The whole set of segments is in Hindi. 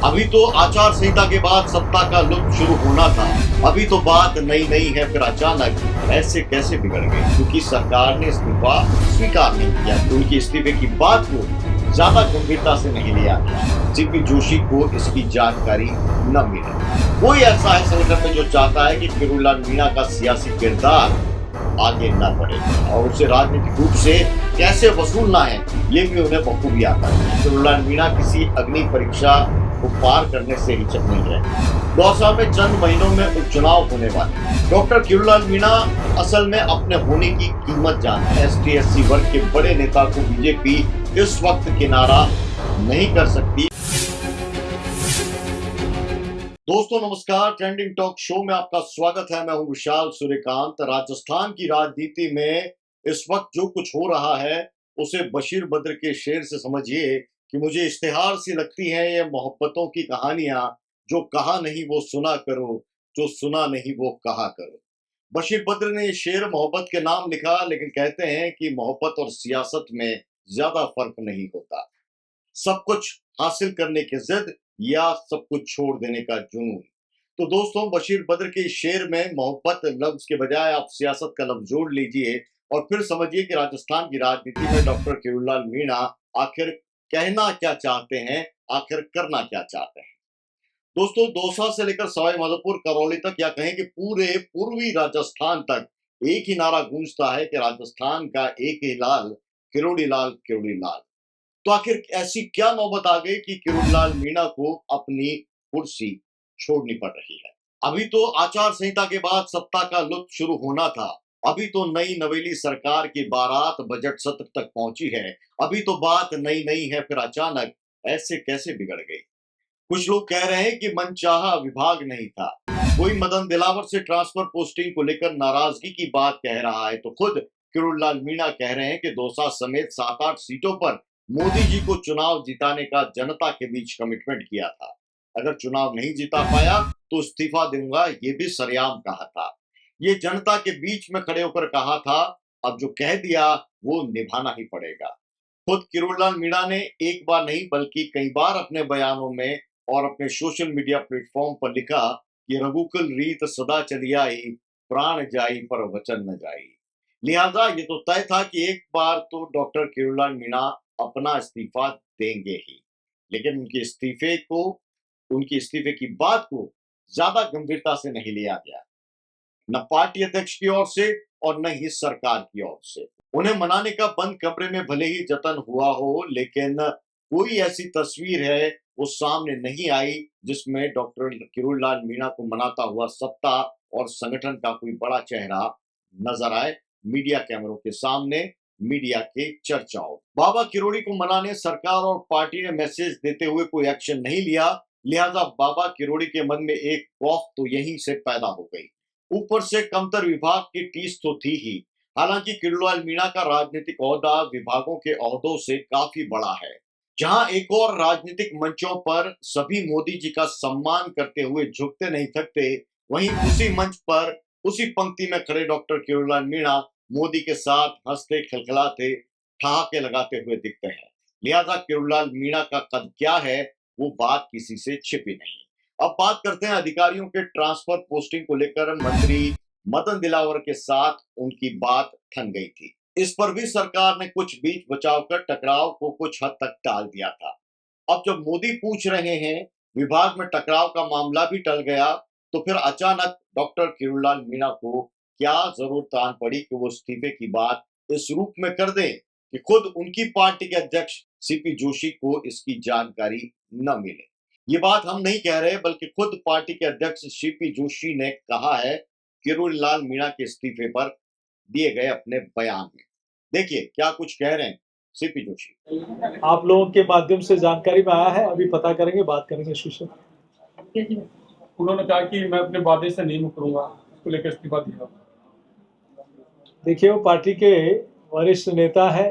अभी तो आचार संहिता के बाद सत्ता का लुत्फ शुरू होना था। अभी तो बात नई नई है, फिर अचानक ऐसे कैसे बिगड़ गई? क्योंकि सरकार ने इस्तीफा स्वीकार नहीं किया, तो उनके इस्तीफे की बात को ज्यादा गंभीरता से नहीं लिया गया। सीपी जोशी को इसकी जानकारी न मिले। कोई ऐसा है संगठन में जो चाहता है कि किरोड़ीलाल मीणा का सियासी किरदार आगे न बढ़े और उसे राजनीतिक रूप से कैसे वसूलना है ये भी उन्हें बखूबी आता है। किरोड़ीलाल मीणा किसी अग्नि परीक्षा को पार करने से हिचक नहीं है। दौसा में चंद महीनों में उपचुनाव होने वाले डॉक्टर किरोड़ीलाल मीणा असल में अपने होने की कीमत जानते हैं। एसटी/एससी वर्ग के बड़े नेता को बीजेपी इस वक्त किनारा नहीं कर सकती। दोस्तों नमस्कार, ट्रेंडिंग टॉक शो में आपका स्वागत है। मैं हूं विशाल सूर्यकांत। राजस्थान की राजनीति में इस वक्त जो कुछ हो रहा है उसे बशीर बद्र के शेर से समझिए कि मुझे इश्तिहार सी लगती हैं ये मोहब्बतों की कहानियां, जो कहा नहीं वो सुना करो, जो सुना नहीं वो कहा करो। बशीर बद्र ने ये शेर मोहब्बत के नाम लिखा, लेकिन कहते हैं कि मोहब्बत और सियासत में ज्यादा फर्क नहीं होता। सब कुछ हासिल करने की जिद या सब कुछ छोड़ देने का जुनून। तो दोस्तों, बशीर बद्र के इस शेर में मोहब्बत लफ्ज के बजाय आप सियासत का लफ्ज जोड़ लीजिए और फिर समझिए कि राजस्थान की राजनीति में डॉक्टर किरोड़ीलाल मीणा आखिर कहना क्या चाहते हैं, आखिर करना क्या चाहते हैं। दोस्तों, दौसा से लेकर सवाई माधोपुर, करौली तक, या कहें कि पूरे पूर्वी राजस्थान तक एक ही नारा गूंजता है कि राजस्थान का एक ही लाल, किरोड़ीलाल किरोड़ीलाल। तो आखिर ऐसी क्या नौबत आ गई कि किरोड़ीलाल मीणा को अपनी कुर्सी छोड़नी पड़ रही है? अभी तो आचार संहिता के बाद सत्ता का लुत्फ शुरू होना था। अभी तो नई नवेली सरकार की बारात बजट सत्र तक पहुंची है। अभी तो बात नई नई है, फिर अचानक ऐसे कैसे बिगड़ गई? कुछ लोग कह रहे हैं कि मनचाहा विभाग नहीं था। कोई मदन दिलावर से ट्रांसफर पोस्टिंग को लेकर नाराजगी की बात कह रहा है, तो खुद किरोड़ीलाल मीणा कह रहे हैं कि दौसा समेत 7-8 सीटों पर मोदी जी को चुनाव जिताने का जनता के बीच कमिटमेंट किया था। अगर चुनाव नहीं जिता पाया तो इस्तीफा दूंगा, ये भी सरेआम कहा था। ये जनता के बीच में खड़े होकर कहा था। अब जो कह दिया वो निभाना ही पड़ेगा। खुद किरोड़ीलाल मीणा ने एक बार नहीं बल्कि कई बार अपने बयानों में और अपने सोशल मीडिया प्लेटफॉर्म पर लिखा कि रघुकुल रीत सदा चली आई, प्राण जाई पर वचन न जाई। लिहाजा ये तो तय था कि एक बार तो डॉक्टर किरोड़ीलाल मीणा अपना इस्तीफा देंगे ही, लेकिन उनके इस्तीफे की बात को ज्यादा गंभीरता से नहीं लिया गया, न पार्टी अध्यक्ष की ओर से और न ही सरकार की ओर से। उन्हें मनाने का बंद कमरे में भले ही जतन हुआ हो, लेकिन कोई ऐसी तस्वीर है वो सामने नहीं आई जिसमें डॉक्टर किरोड़ीलाल मीणा को मनाता हुआ सत्ता और संगठन का कोई बड़ा चेहरा नजर आए मीडिया कैमरों के सामने, मीडिया के चर्चाओं। बाबा किरोड़ी को मनाने सरकार और पार्टी ने मैसेज देते हुए कोई एक्शन नहीं लिया। लिहाजा बाबा किरोड़ी के मन में एक खौफ तो यहीं से पैदा हो गई। ऊपर से कमतर विभाग की टीस तो थी ही। हालांकि किरोड़ीलाल मीणा का राजनीतिक ओहदा विभागों के ओहदों से काफी बड़ा है। जहां एक और राजनीतिक मंचों पर सभी मोदी जी का सम्मान करते हुए झुकते नहीं थकते, वहीं उसी मंच पर उसी पंक्ति में खड़े डॉक्टर किरोड़ीलाल मीणा मोदी के साथ हंसते खिलखिलाते ठहाके लगाते हुए दिखते हैं। लिहाजा किरोड़ीलाल मीणा का कद क्या है वो बात किसी से छिपी नहीं। अब बात करते हैं अधिकारियों के ट्रांसफर पोस्टिंग को लेकर मंत्री मदन दिलावर के साथ उनकी बात थम गई थी। इस पर भी सरकार ने कुछ बीच बचाव कर टकराव को कुछ हद तक टाल दिया था। अब जब मोदी पूछ रहे हैं, विभाग में टकराव का मामला भी टल गया, तो फिर अचानक डॉक्टर किरोड़ीलाल मीणा को क्या जरूरत आन पड़ी कि वो इस्तीफे की बात इस रूप में कर दें कि खुद उनकी पार्टी के अध्यक्ष सीपी जोशी को इसकी जानकारी न मिले। ये बात हम नहीं कह रहे, बल्कि खुद पार्टी के अध्यक्ष सीपी जोशी ने कहा है किरोड़ीलाल मीणा के इस्तीफे पर दिए गए अपने बयान में। देखिए क्या कुछ कह रहे हैं सीपी जोशी। आप लोगों के माध्यम से जानकारी में आया है, अभी पता करेंगे, बात करेंगे इस विषय। उन्होंने कहा कि मैं अपने वादे से नहीं मुकरूंगा, इसको लेकर इस्तीफा दिया। देखिए, वो पार्टी के वरिष्ठ नेता है,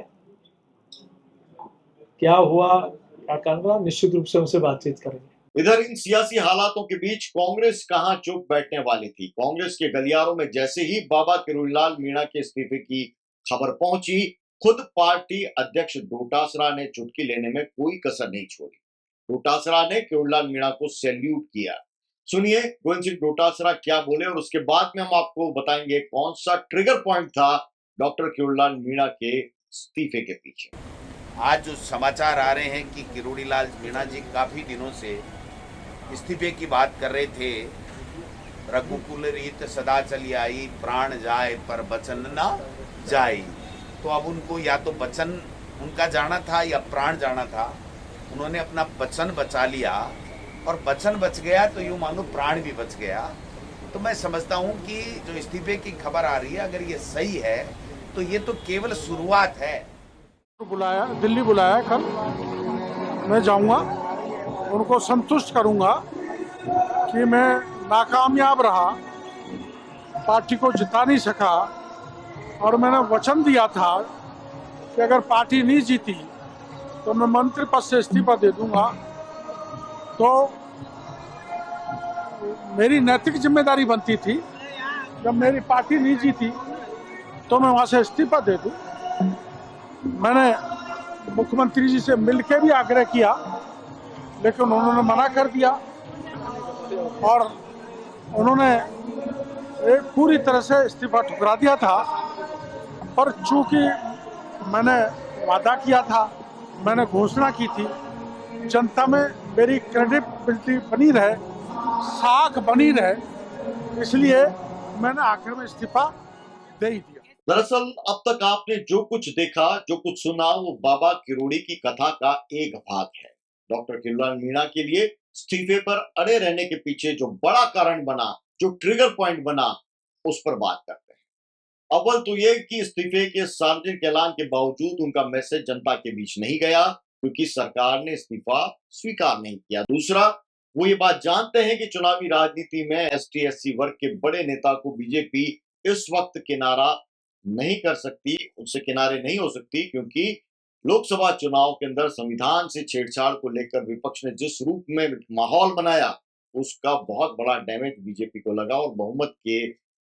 क्या हुआ क्या करना, निश्चित रूप से उनसे बातचीत करेंगे। इधर इन सियासी हालातों के बीच कांग्रेस कहां चुप बैठने वाली थी। कांग्रेस के गलियारों में जैसे ही बाबा किरोड़ीलाल मीणा के इस्तीफे की खबर पहुंची, खुद पार्टी अध्यक्ष डोटासरा ने चुटकी लेने में कोई कसर नहीं छोड़ी। डोटासरा ने किरोड़ीलाल मीणा को सैल्यूट किया। सुनिए गोविंद सिंह डोटासरा क्या बोले और उसके बाद में हम आपको बताएंगे कौन सा ट्रिगर पॉइंट था डॉक्टर किरोड़ीलाल मीणा के इस्तीफे के पीछे। आज जो समाचार आ रहे हैं कि किरोड़ीलाल मीणा जी काफ़ी दिनों से इस्तीफे की बात कर रहे थे। रघुकुल रीत सदा चली आई, प्राण जाए पर बचन ना जाए। तो अब उनको या तो वचन उनका जाना था या प्राण जाना था। उन्होंने अपना वचन बचा लिया और वचन बच गया तो यूँ मानो प्राण भी बच गया। तो मैं समझता हूँ कि जो इस्तीफे की खबर आ रही है, अगर ये सही है तो ये तो केवल शुरुआत है। बुलाया, दिल्ली बुलाया कल, मैं जाऊंगा, उनको संतुष्ट करूंगा कि मैं नाकामयाब रहा, पार्टी को जिता नहीं सका और मैंने वचन दिया था कि अगर पार्टी नहीं जीती तो मैं मंत्री पद से इस्तीफा दे दूंगा। तो मेरी नैतिक जिम्मेदारी बनती थी जब मेरी पार्टी नहीं जीती तो मैं वहां से इस्तीफा दे दूं। मैंने मुख्यमंत्री जी से मिलकर भी आग्रह किया लेकिन उन्होंने मना कर दिया और उन्होंने एक पूरी तरह से इस्तीफा ठुकरा दिया था। पर चूंकि मैंने वादा किया था, मैंने घोषणा की थी, जनता में मेरी क्रेडिबिलिटी बनी रहे, साख बनी रहे, इसलिए मैंने आखिर में इस्तीफा दे ही दिया। दरअसल अब तक आपने जो कुछ देखा, जो कुछ सुना, वो बाबा किरोड़ी की कथा का एक भाग है। डॉक्टर किरोड़ीलाल मीणा के लिए इस्तीफे पर अड़े रहने के पीछे जो बड़ा कारण बना, जो ट्रिगर पॉइंट बना, उस पर बात करते हैं। अव्वल तो ये कि इस्तीफे के सार्वजनिक ऐलान के बावजूद उनका मैसेज जनता के बीच नहीं गया क्योंकि सरकार ने इस्तीफा स्वीकार नहीं किया। दूसरा, वो ये बात जानते हैं कि चुनावी राजनीति में एसटी एससी वर्ग के बड़े नेता को बीजेपी इस वक्त किनारा नहीं कर सकती, उससे किनारे नहीं हो सकती क्योंकि लोकसभा चुनाव के अंदर संविधान से छेड़छाड़ को लेकर विपक्ष ने जिस रूप में माहौल बनाया, उसका बहुत बड़ा डैमेज बीजेपी को लगा और बहुमत के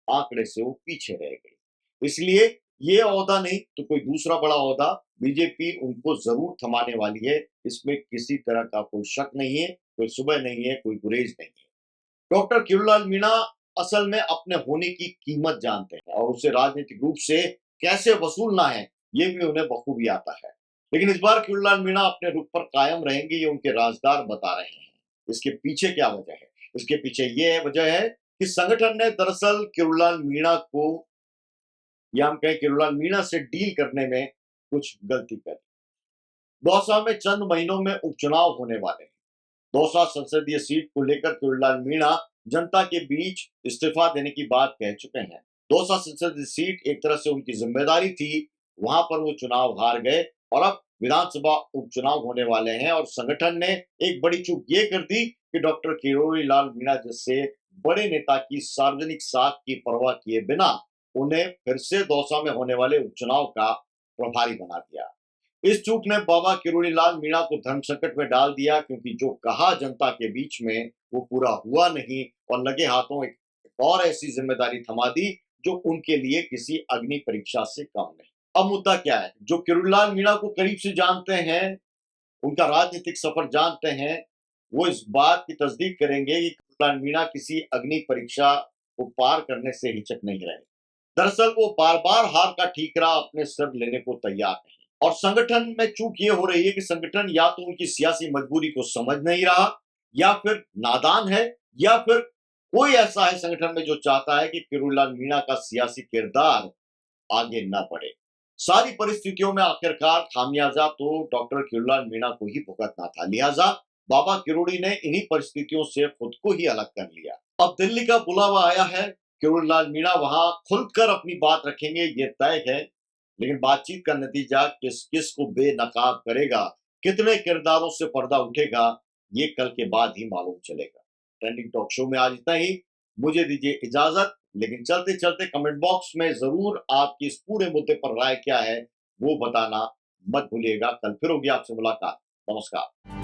आंकड़े से वो पीछे रह गई। इसलिए ये ओहदा नहीं तो कोई दूसरा बड़ा ओहदा बीजेपी उनको जरूर थमाने वाली है, इसमें किसी तरह का कोई शक नहीं है, कोई सुबह नहीं है, कोई गुरेज नहीं है। डॉक्टर किरोड़ीलाल मीणा असल में अपने होने की कीमत जानते हैं और उसे राजनीतिक रूप से कैसे वसूलना है ये भी उन्हें बखूबी आता है। लेकिन इस बार किरोड़ीलाल मीणा अपने रुख पर कायम रहेंगे, ये उनके राजदार बता रहे हैं। इसके पीछे क्या वजह है? इसके पीछे ये वजह है कि संगठन ने दरअसल किरोड़ीलाल मीणा को, या हम कहें किरोड़ीलाल मीणा से डील करने में कुछ गलती करी। दौसा में चंद महीनों में उपचुनाव होने वाले हैं। दौसा संसदीय सीट को लेकर किरोड़ीलाल मीणा जनता के बीच इस्तीफा देने की बात कह चुके हैं। दौसा संसदीय सीट एक तरह से उनकी जिम्मेदारी थी, वहां पर वो चुनाव हार गए और अब विधानसभा उपचुनाव होने वाले हैं और संगठन ने एक बड़ी चूक ये कर दी कि डॉक्टर किरोड़ीलाल मीणा जैसे बड़े नेता की सार्वजनिक साख की परवाह किए बिना उन्हें फिर से दौसा में होने वाले उपचुनाव का प्रभारी बना दिया। इस चूक ने बाबा किरोड़ीलाल मीणा को धर्म संकट में डाल दिया क्योंकि जो कहा जनता के बीच में वो पूरा हुआ नहीं और लगे हाथों एक और ऐसी जिम्मेदारी थमा दी जो उनके लिए किसी अग्नि परीक्षा से कम नहीं। अब मुद्दा क्या है? जो किरोड़ीलाल मीणा को करीब से जानते हैं, उनका राजनीतिक सफर जानते हैं, वो इस बात की तस्दीक करेंगे कि किरोड़ीलाल मीणा किसी अग्नि परीक्षा को पार करने से हिचक नहीं रहे। दरअसल वो बार बार हार का ठीकरा अपने सिर लेने को तैयार नहीं और संगठन में चूक ये हो रही है कि संगठन या तो उनकी सियासी मजबूरी को समझ नहीं रहा या फिर नादान है या फिर कोई ऐसा है संगठन में जो चाहता है कि किरोड़ीलाल मीणा का सियासी किरदार आगे न बढ़े। सारी परिस्थितियों में आखिरकार खामियाजा तो डॉक्टर किरोड़ीलाल मीणा को ही भुगतना था, लिहाजा बाबा किरोड़ी ने इन्हीं परिस्थितियों से खुद को ही अलग कर लिया। अब दिल्ली का बुलावा आया है, किरोड़ीलाल मीणा वहां खुलकर अपनी बात रखेंगे ये तय है, लेकिन बातचीत का नतीजा किस किस को बेनकाब करेगा, कितने किरदारों से पर्दा उठेगा, ये कल के बाद ही मालूम चलेगा। ट्रेंडिंग टॉक शो में आज इतना ही, मुझे दीजिए इजाजत, लेकिन चलते चलते कमेंट बॉक्स में जरूर आपकी इस पूरे मुद्दे पर राय क्या है वो बताना मत भूलिएगा। कल फिर होगी आपसे मुलाकात। नमस्कार।